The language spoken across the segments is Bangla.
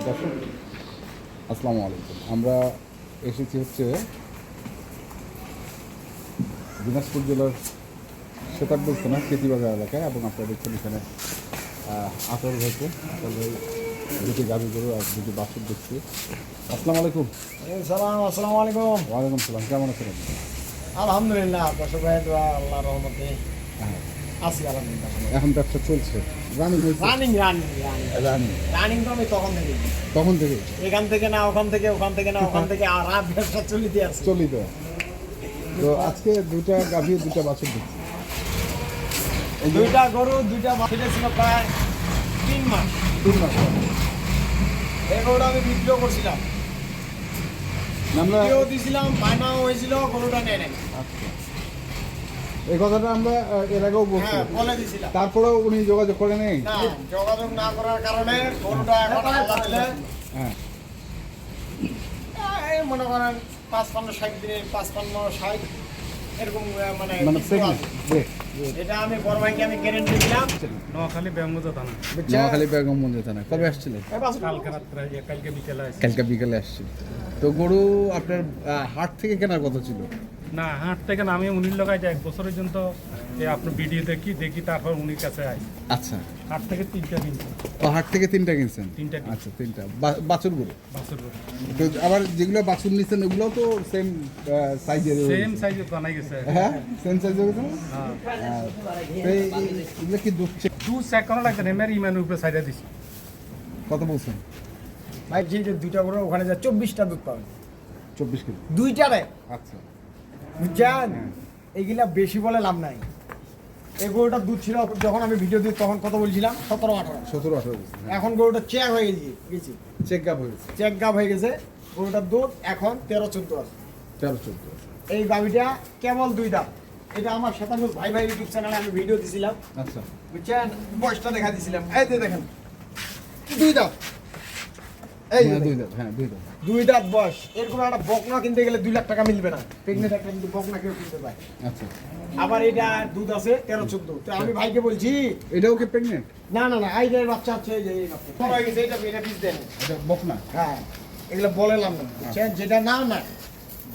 দর্শক আসসালামু আলাইকুম। আমরা এসেছি হচ্ছে দিনাজপুর জেলার সেতারপুর থানা কেতিবাজার এলাকায়, এবং আপনারা দেখছেন এখানে আতর হয়েছে, আতর হয়ে দুটি গাভী গরু আর দুটি বাছুর দেখছি। আসসালামু আলাইকুম। আসসালামু আলাইকুম। ওয়ালাইকুম সালাম। কেমন আছেন আপনি? আলহামদুলিল্লাহ, দর্শক ভাই দোয়া আল্লাহর রহমতে হ্যাঁ, আছি আলহামদুলিল্লাহ। এখন ব্যবসা চলছে, রানিং হয়েছে? রানিং তো আমি তখন থেকে এখান থেকে না ওখান থেকে, ওখান থেকে না ওখান থেকে, আর রাত ব্যবসা চলিতে আছে। তো আজকে দুটা গাভী দুটা বাছুর দেখছি। দুইটা গরু দুইটা বাছুর ছিল প্রায় 3 মাস। এই গরুটা আমি বিক্রিও করছিলাম, আমরা বিক্রিও দিয়েছিলাম, বায়নাও হয়েছিল, গরুটা নেয় নাই। আচ্ছা, এই কথাটা আমরা এর আগেও বলছি, বলে দিয়েছিলাম। তারপরেও উনি যোগাযোগ করে নেই। না, যোগাযোগ না করার কারণে গরুটা এখন আল্লাহ দিলে হ্যাঁ, এই মনে করেন 55-60 দিনের 55-60 এরকম মানে প্রেগনেন্ট। এটা আমি বড় ভাইকে আমি গ্যারেন্টি দিলাম। নোয়াখালী বেগমগঞ্জ থানা। নোয়াখালী বেগমগঞ্জ থানা। কবে আসছিলেন? কালকে রাত্রে, কালকে বিকেলে আসছি। কালকে বিকেলে আসছিল। তো গরু আপনার হাট থেকে কেনার কথা ছিল? না, হাট থেকে না, আমি উনির লোকায় যাই 1 বছরের জন্য। আপনার ভিডিও দেখি তারপর উনির কাছে আই। আচ্ছা, হাট থেকে 3টা কিনছি। তো হাট থেকে 3টা কিনছেন? 3টা কিনছি। আচ্ছা, 3টা বাছুর গরু। বাছুর গরু। তো আবার যেগুলো বাছুর নিচ্ছেন ওগুলো তো সেম সাইজের? সেম সাইজে বানাই গেছে। হ্যাঁ, সেম সাইজের গেছে। হ্যাঁ, এগুলো কি দুধ দুধ চেক করা লাগছে না, এমনি ইমানের উপরে সাইডে দিছি। কত বলছেন? ভাই যে দুইটা করে ওখানে যা 24টা দুধ পাবেন। 24 কেজি। দুইটারে আচ্ছা, বুঝছেন? এইগুলা বেশি বলে লাভ নাই। এই গরুটার দুধ ছিল যখন আমি ভিডিও দিই তখন কত বলছিলাম, 17-18। 17-18 বলছেন। এখন গরুটা চেক হয়ে গেছে, চেক গাভ হয়েছে। চেক গাভ হয়ে গেছে। গরুটার দুধ এখন 13-14 আছে। 13-14। এই গাভিটা কেবল 2 দাঁত। এটা আমার শতাংশ ভাই ইউটিউব চ্যানেলে আমি ভিডিও দিছিলাম, আচ্ছা, বুঝছেন? বয়সটা দেখা দিছিলাম। এই যে দেখেন 2 দাঁত, এই যে 2 দাঁত। হ্যাঁ, 2 দাঁত। 2 দাঁত বয়স। এরকম একটা বকনা কিনতে গেলে 2 লাখ টাকা মিলবে না। প্রেগনেন্ট একটা কিন্তু বকনা কেউ কিনতে পায়। আচ্ছা, আবার এটা দুধ আছে 13-14। তো আমি ভাইকে বলছি, এটাও কি প্রেগনেন্ট? না এই যে বাচ্চা আছে, এই যে এই বাচ্চা বড় হয়ে গেছে, এটা বীজ দেন। এটা বকনা? হ্যাঁ, এগুলো বলেলাম না, বুঝছেন? যেটা না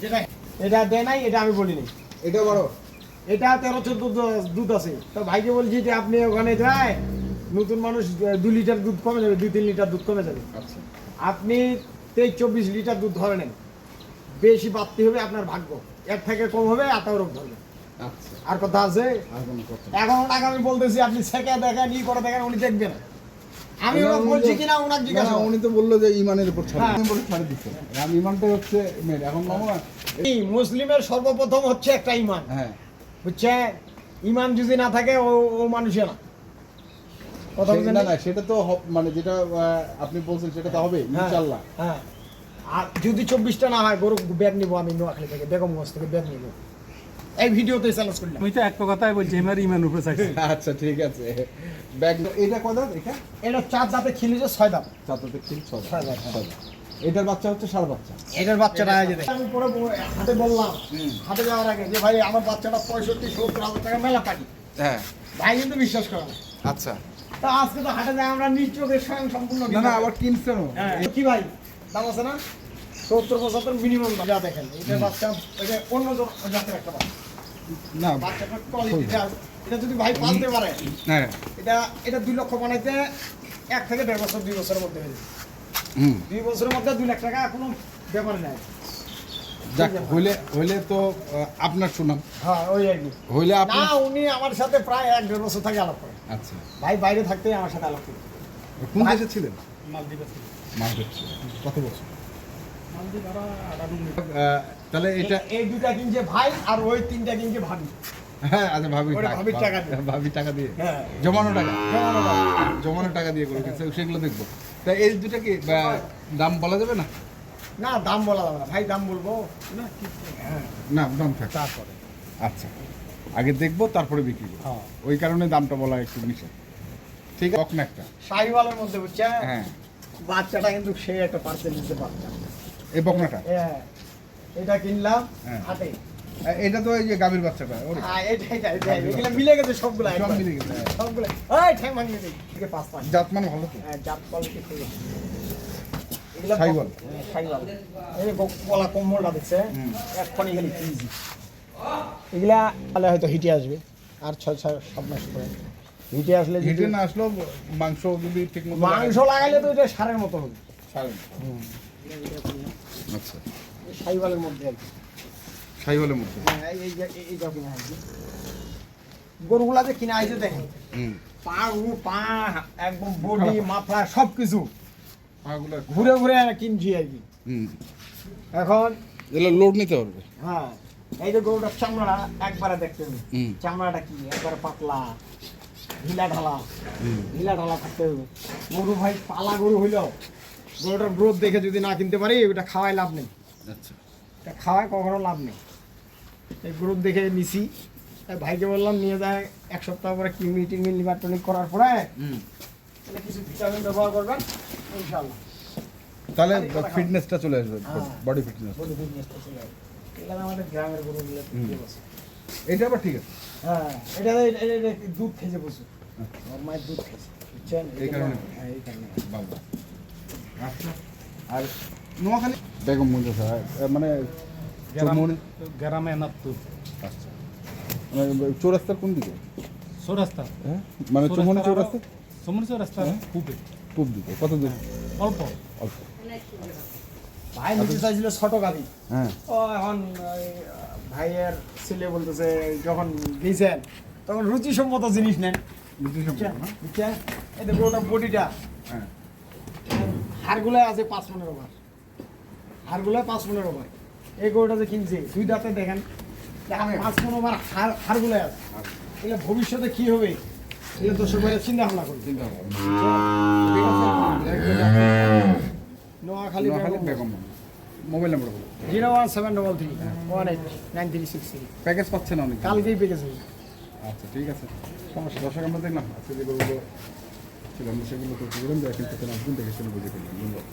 যেটা এটা দেয় নাই, এটা আমি বলিনি। এটা বড়? এটা 13-14 দুধ আছে। তো ভাইকে বলছি যে আপনি ওখানে যায়, নতুন মানুষ 2 লিটার দুধ কমে যাবে, 2-3 লিটার দুধ কমে যাবে। আচ্ছা, আপনি 23-24 লিটার দুধ ধরে নেন, বেশি বাড়তে হবে আপনার ভাগ্য, এর থেকে কম হবে আতারক ধরবে। আচ্ছা। আর কথা আছে, আর কোনো কথা? এখন টাকা আমি বলতেছি, আপনি সেকে দেখেন, ই করে দেখেন, উনি দেখবেন। আমি ওনাকে বলছি কিনা ওনাকে জিজ্ঞাসা। উনি তো বললো যে ইমানের উপর ছাড়। হ্যাঁ। আমি বলে ছাড় দিচ্ছে। আমি ইমানটা হচ্ছে মেন। এখন মামা এই মুসলিমের সর্বপ্রথম হচ্ছে একটা ইমান, হ্যাঁ, বুঝছে? ইমান যদি না থাকে ও মানুষে না। কথা বুঝেন? না সেটা তো মানে যেটা আপনি বলছেন সেটা তো হবে ইনশাআল্লাহ। হ্যাঁ, আর যদি 24টা না হয়, গরু ব্যাগ নিবো আমি নোয়াখালী থেকে, বেগমগঞ্জ থেকে ব্যাগ নিবো। এই ভিডিওতে চ্যালেঞ্জ করলাম। আমি তো একটা কথাই বলছি, এমনি ইমানের উপরে চাইছি। আচ্ছা, ঠিক আছে। ব্যাগ এটা কত দাঁত? এটা 4 দাঁতে খিলিছে, 6 দাঁত। 4 দাঁতে 6 ছয় দাঁত। দাঁত। এটার বাচ্চা হচ্ছে ষাঁড় বাচ্চা। এটার বাচ্চাটা আয় যেতে আমি পরে হাতে বললাম, হাতে যাওয়ার আগে, যে ভাই আমার বাচ্চাটা 65-70 হাজার টাকা মেলা পাই। হ্যাঁ, ভাই কিন্তু বিশ্বাস করে না। আচ্ছা। তা আজকে তো হাটে যায়, আমরা নিজ চোখে স্বয়ং সম্পূর্ণ না আবার কিনছেনও? হ্যাঁ, কি ভাই দাম আছে না? 70-75 মিনিমাম যা দেখেন। এটার বাচ্চা এটা অন্য জাতের একটা বাচ্চা। না, বাচ্চাটার কোয়ালিটিটা, এটা যদি ভাই পালতে পারে, হ্যাঁ, এটা 2 লক্ষ বানাইতে 1 থেকে 1.5 বছর, 2 বছরের মধ্যে হয়ে যাবে। 2 বছরের মধ্যে 2 লাখ টাকা কোনো ব্যাপার নাই। যাক, হইলে তো আপনার সুনাম। হ্যাঁ, ওই আর কি। হইলে না, আপনি উনি আমার সাথে প্রায় 1-1.5 বছর থেকে আলাপ করে। আচ্ছা। ভাই বাইরে থাকতে আমার সাথে আলাপ করে। কোন দেশে ছিলেন? মালদ্বীপে ছিল। মালদ্বীপ। কত বছর? মালদ্বীপ আরো 18 তাহলে এটা এই 2টা কিনছে ভাই, আর ওই 3টা কিনছে ভাবি। হ্যাঁ, আচ্ছা, ওটা ভাবির টাকা দিয়ে। ভাবির টাকা দিয়ে হ্যাঁ, জমানো টাকা, কেমন হবে? জমানো টাকা দিয়ে করে কিনছে, সেগুলো দেখবো। তা এই দুটা কি দাম বলা যাবে না? না, দাম বলা যাবে না ভাই, দাম বলবো না। হ্যাঁ, না, দাম থাক। তারপরে আচ্ছা, আগে দেখবো তারপরে বিক্রি করবো। হ্যাঁ, ওই কারণে দামটা বলা একটু নিষেধ। ঠিক আছে, কখন একটা? শাহিওয়ালের মধ্যে বুঝছে, হ্যাঁ, বাচ্চাটা কিন্তু সে একটা পার্সেল দিতে বাচ্চা। এই বকনাটা। হ্যাঁ, এটা কিনলাম হ্যাঁ। হাটে। এটা তো এই যে গাভীর বাচ্চাটা। ওরে, হ্যাঁ, এটাই এগুলো মিলে গেছে সবগুলা, সব একবার। মিলে গেছে। সবগুলা। এই ঠ্যাং ভাঙিয়ে দিই। থেকে 5 জাতমান ভালো তো। হ্যাঁ, জাত কোয়ালিটি খুব ভালো। এগুলা সাইওয়াল। হ্যাঁ, সাইওয়াল। এই যে গলা কম্বলটা দেখছে এক্ষুনি গেলে ইজি। এগুলা তাহলে হয়তো হিটে আসবে আর 6-7 মাস পরে হিটে আসলে যদি হিটে না আসলেও মাংস যদি ঠিক মতো মাংস লাগাইলে তো এটা সারের মতো হবে। আচ্ছা সাইওয়ালের মধ্যে আর কি। সাইওয়ালের মধ্যে হ্যাঁ, এইটা কিনা হয়েছে গরুগুলা যে কিনা হয়েছে দেখেন হুম পা একদম বডি মাথা সব কিছু পাগুলো ঘুরে ঘুরে কিনছি আর কি। হুম এখন এগুলো লোড নিতে পারবে হ্যাঁ এই যে গরুটার চামড়া একবারে দেখতে হবে হুম। চামড়াটা কি একবারে পাতলা ঢিলা ঢালা থাকতে হবে। গরু ভাই পালা গরু হইলেও গরুটার গ্রোথ দেখে যদি না কিনতে পারি ওটা খাওয়াই লাভ নেই। আচ্ছা এটা খাওয়ায় কখনো লাভ নেই। এই গ্রোথ দেখে নিছি তাই ভাইকে বললাম নিয়ে যায় 1 সপ্তাহ পরে কিডনি টিডনি লিভার টনিক করার পরে হুম তাহলে কিছু ভিটামিন ব্যবহার করবেন ইনশাআল্লাহ তাহলে ফিটনেসটা চলে আসবে হ্যাঁ। বডি ফিটনেস বডি ফিটনেসটা চলে আসবে। এগুলো আমাদের গ্রামের গরুগুলো আছে। এটা আবার ঠিক আছে হ্যাঁ এটা দুধ খেয়েছে প্রচুর ওর মায়ের দুধ খেয়েছে বুঝছেন এই কারণে? হ্যাঁ এই কারণে বাবা আচ্ছা আর নোয়াখালী বেগম মঞ্জুর সাহেব মানে চৌমনি গ্রামে এনাত্তর আচ্ছা মানে চৌরাস্তার কোন দিকে চৌরাস্তা হ্যাঁ মানে চৌমনি চৌরাস্তা সমুদ্র চৌরাস্তা খুবই পূব দিকে কত দূর অল্প অল্প ভাই নিতে চাইছিল ছোট গাড়ি হ্যাঁ ও এখন ওই, ভাইয়ের ছেলে বলতেছে যখন গেছেন তখন রুচিসম্মত জিনিস নেন বুঝলি বুঝছেন না বুঝছেন এই দেখো ওটা বডিটা হ্যাঁ হাড়গুলো আছে 5-15 বার হাড়গুলো 5-15 বার এই গরুটা যে কিনছে 2 দাঁতে দেখেন 5-15 বার হাড়গুলো আছে এগুলো ভবিষ্যতে কি হবে এগুলো তো সবাই চিন্তা ভাবনা করি চিন্তা ভাবনা ঠিক আছে নোয়াখালী নোয়াখালী বেগম মোবাইল নাম্বার বলো 01733 প্যাকেজ পাচ্ছেন অনেক কালকেই পেকেছে আচ্ছা ঠিক আছে সমস্যা দর্শক আমরা দেখলাম আজকে যে গরুগুলো ছিল আমরা সেগুলো করতে দিলাম কিন্তু আসবেন দেখে শুনে বুঝে ফেললাম ধন্যবাদ